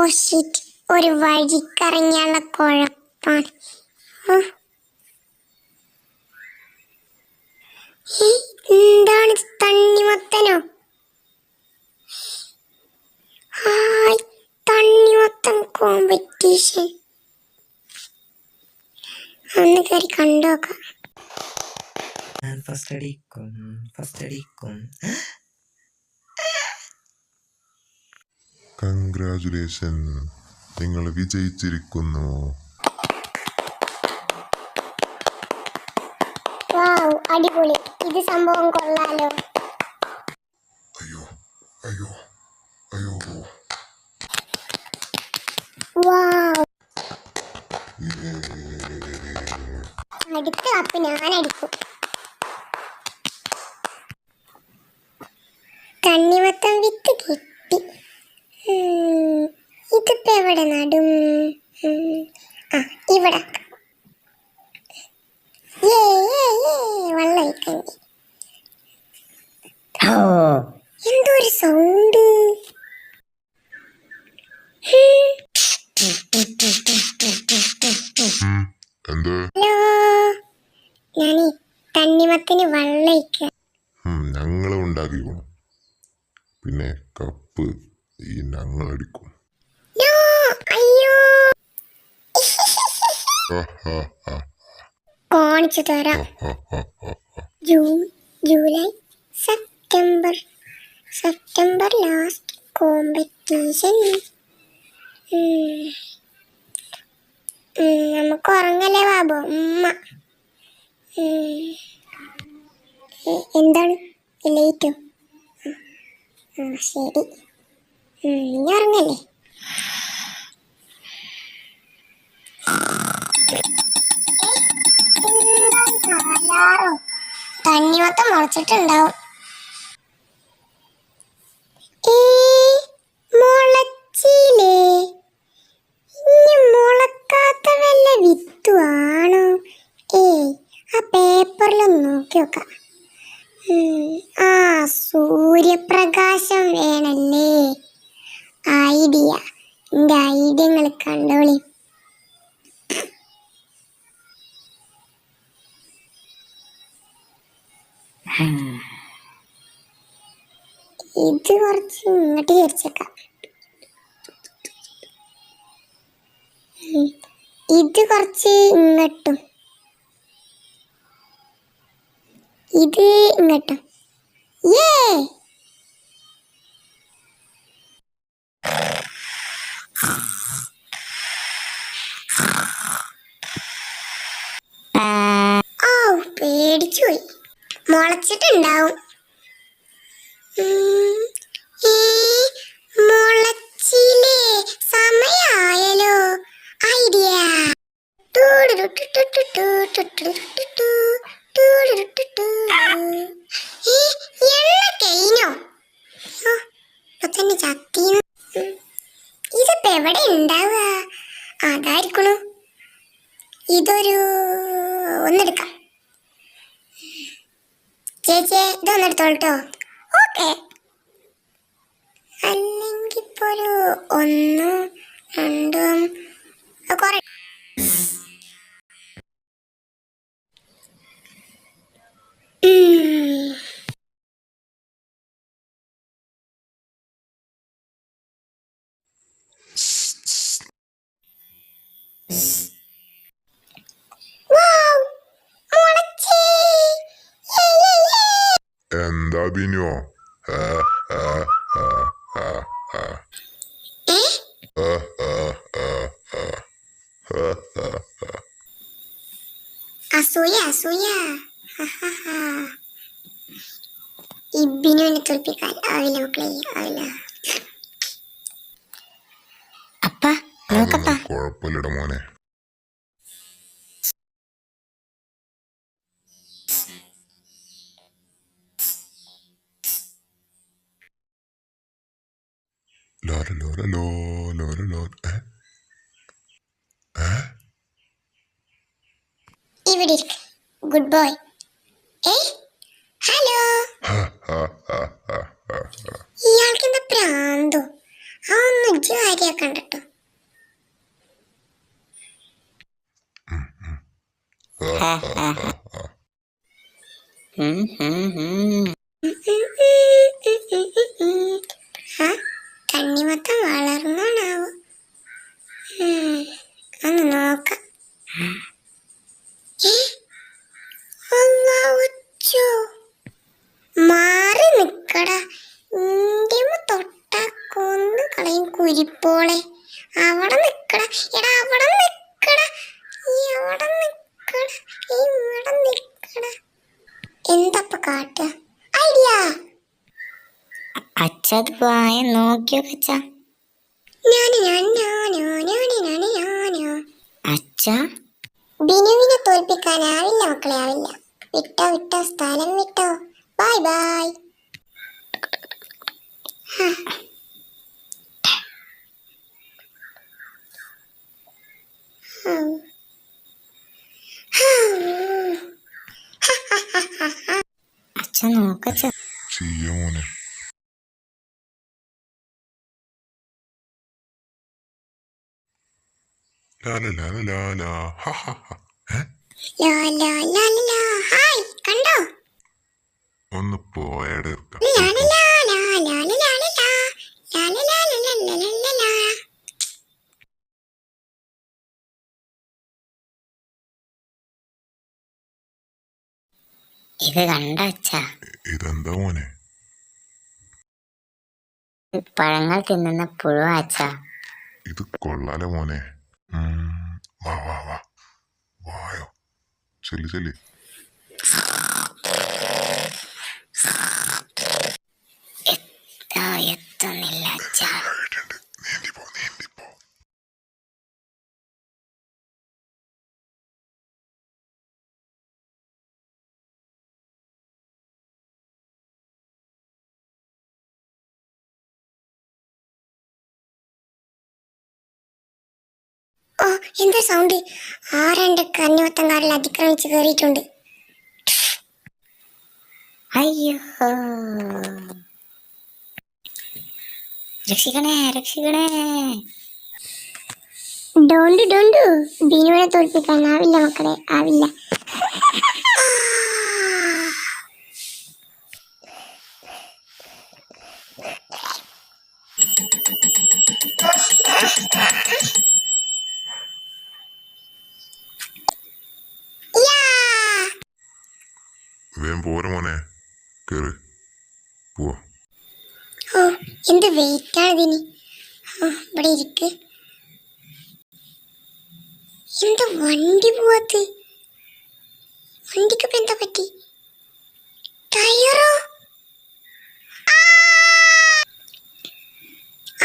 Oh shit, ഒരു വഴിക്കറിഞ്ഞുള്ള കുഴപ്പാണ്. എന്താണ് തണ്ണിമത്തനോ? Hi, തണ്ണിമത്തൻ കോമ്പറ്റീഷൻ ഒന്ന് കയറി കണ്ടോക്കാം. ഫസ്റ്റ് അടിക്കും. കൺഗ്രാജുലേഷൻ, നിങ്ങൾ വിജയിച്ചിരിക്കുന്നു. വാവ്, അടിപൊളി, ഇത് സംഭവം കൊള്ളാലോ. അയ്യോ അയ്യോ അയ്യോ. വാവ്, അടുത്ത കപ്പ് ഞാൻ അടിക്കും. തണ്ണിമത്തൻ വിത്ത് കിട്ടി. ഇതിപ്പോ എവിടെ നടും? ഇവിടെ. വെള്ളയിക്കണ്ടി. എന്തോ ഒരു സൗണ്ട്. ഹലോ, ഞാനേ തണ്ണിമത്തന് വെള്ളയിക്ക. ഞങ്ങൾ ഉണ്ടാക്കിക്കോളും, പിന്നെ കപ്പ് ഈ ഞങ്ങൾ അടിക്കും. അയ്യോ, കാണിച്ചു തരാം. June, July, September last competition. നമുക്ക് ഉറങ്ങല്ലേ ബാബു? എന്താണ് ലേറ്റോ? ശരി, ഇനി ഉറങ്ങല്ലേ? തണ്ണിമത്തം മുളച്ചിട്ടുണ്ടാവും. മുളച്ചില്ലേ? ഇനി മുളക്കാത്ത വല്ല വിത്തുവാണോ? ആ പേപ്പറിലൊന്ന് നോക്കി നോക്കാം. സൂര്യപ്രകാശം വേണല്ലേ ഐഡിയ. എന്റെ ഐഡിയങ്ങൾ കണ്ടോളി. ഇത് കുറച്ച് ഇങ്ങോട്ട് തിരിച്ചേക്കാം. ഇത് കുറച്ച് ഇങ്ങോട്ടും, ഇത് ഇങ്ങോട്ടും. പേടിച്ചു പോയി. മുളച്ചിട്ടുണ്ടാവും. മുളച്ചില്ലേ? സമയായല്ലോ. ഐഡിയ. എണ്ണ കഴിഞ്ഞോ? തന്നെ ചത്തീന. ഇതിപ്പോ എവിടെ ഉണ്ടാവുക? അതായിരിക്കണു. ഒന്നെടുക്കാം. ചേച്ചി, ഇതൊന്നെടുത്തോളട്ടോ. ഓക്കെ. അല്ലെങ്കിൽ ഇപ്പൊ ഒരു 1, 2 കുറെ. എന്താ ബിനോ? അസൂയ. ഇബിനുവിനെ തോൽപ്പിക്കാൻ ആവില്ല മക്കളെ, ആവില്ല. അപ്പ നോക്കപ്പാ. കുഴപ്പമില്ലട മോനെ. ഇവിടെ ഇരിക്ക്, ഗുഡ് ബോയ്. ഹലോ. ഇയാൾക്ക് എന്താ പ്രാന്തോ? അതൊന്നും ഇജ്ജ് കാര്യാക്കണ്ട ട്ടോ. ആ തണ്ണിമത്തം വളർന്നാണാവോ? ഒന്ന് നോക്കാം. അല്ലാഹുച്ചോ, മാറി നിക്കടാ. ഇന്ത്യമ്മ തൊട്ടാ കൊന്ന് കളയും കുരിപ്പോളെ. അവിടെ നിക്കടാ. എടാ അവിടെ നിക്കടാ. ഈ അവിടെ നിക്കടാ. ഇവിടെ നിക്കടാ. എന്തപ്പ കാട്ടുക? ഐഡിയ. അച്ഛത് പോയ നോക്കിയൊക്കെ അച്ഛ. അച്ഛ ബിനുവിനെ തോൽപ്പിക്കാനാവില്ല മക്കളെ, ആവില്ല. വിട്ടോ വിട്ടോ, സ്ഥലം വിട്ടോ. Bye bye. അച്ഛ നോക്കച്ച. ചെയ്യ മോനെ. ഹായ്, കണ്ടോ? ഒന്ന് പോയടെ ഇത് കണ്ട അച്ഛ. ഇതെന്താ മോനെ? പഴങ്ങൾ തിന്നുന്ന പുഴു അച്ഛ. ഇത് കൊള്ളാലോ മോനെ. വാ വാ വാ, വായോ, ചെല്ലി ചെല്ലി. എത്തുന്നില്ല അച്ഛ. നീന്തിപ്പോ നീന്തിപ്പോ. ഓ, എന്താ സൗണ്ട്? ആരാണ്ട് കന്നിമത്തങ്കാരിൽ അതിക്രമിച്ച് കയറിയിട്ടുണ്ട്. അയ്യോ, രക്ഷിക്കണേ രക്ഷിക്കണേ. ഡോണ്ടു ഡോണ്ടു, ബിനുവിനെ തോൽപ്പിക്കാനാവില്ല മക്കളെ, ആവില്ല. വേഗം പോരെ മോനെ, കേറ് പോവാ. ഓ, എന്ത് വെയിറ്റാണ് ഇതിന്. ഇവിടെ ഇരിക്ക്. എന്താ വണ്ടി പോവാത്ത? വണ്ടിക്കിപ്പോ എന്താ പറ്റി? ടയറോ?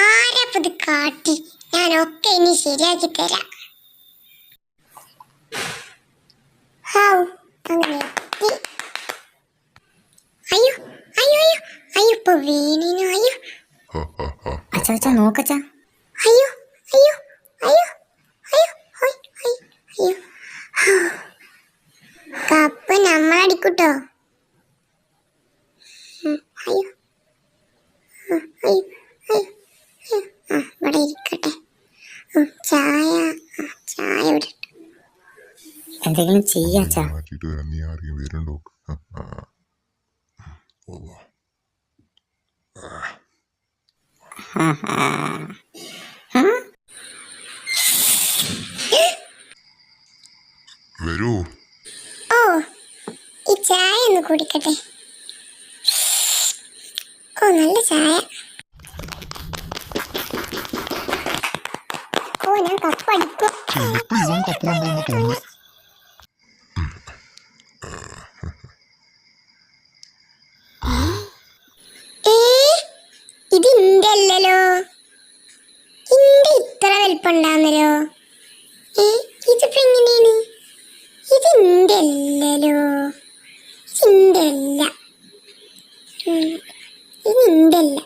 ആരപ്പത് കാട്ടി? ഞാനൊക്കെ ഇനി ശരിയാക്കി തരാം. അങ്ങനെ എത്തി. അയ്യോ അയ്യോ അയ്യോ അയ്യോ, ഇപ്പൊ വീണിനു. അയ്യോ അച്ഛ അച്ഛ നോക്കച്ച. അയ്യോ അയ്യോ അയ്യോ അയ്യോ അയ്യോ അയ്യോ. കപ്പ് നമ്മളടിക്കൂട്ടോ. അയ്യോ അയ്യോ അയ്യോ അയ്യോ. ഇവിടെ ഇരിക്കട്ടെ. ചായ ചായ ഇവിടെ. എന്തെങ്കിലും ചെയ്യാച്ച. മാറ്റിട്ട് വരാം. നീ ആരെയും വരുന്നുണ്ടോ? വരൂ. ഓ, ഈ ചായ ഒന്ന് കുടിക്കട്ടെ. ഓ, നല്ല ചായ. ഓ, ഞാൻ കപ്പടിക്കും. ചിലപ്പോ ഇവൻ കപ്പ് കൊണ്ടുവന്ന് തോന്നുന്നു. ഇത് ഇന്റെ അല്ലല്ലോ. ഇന്റെ ഇത്ര വലിപ്പുണ്ടാവുന്നല്ലോ. ഇതിപ്പോ എങ്ങനെയാണ്? ഇത് ഇന്റെ അല്ലല്ലോ. ഇത് ഇന്റെ അല്ല. ഇത് ഇന്റെ അല്ല.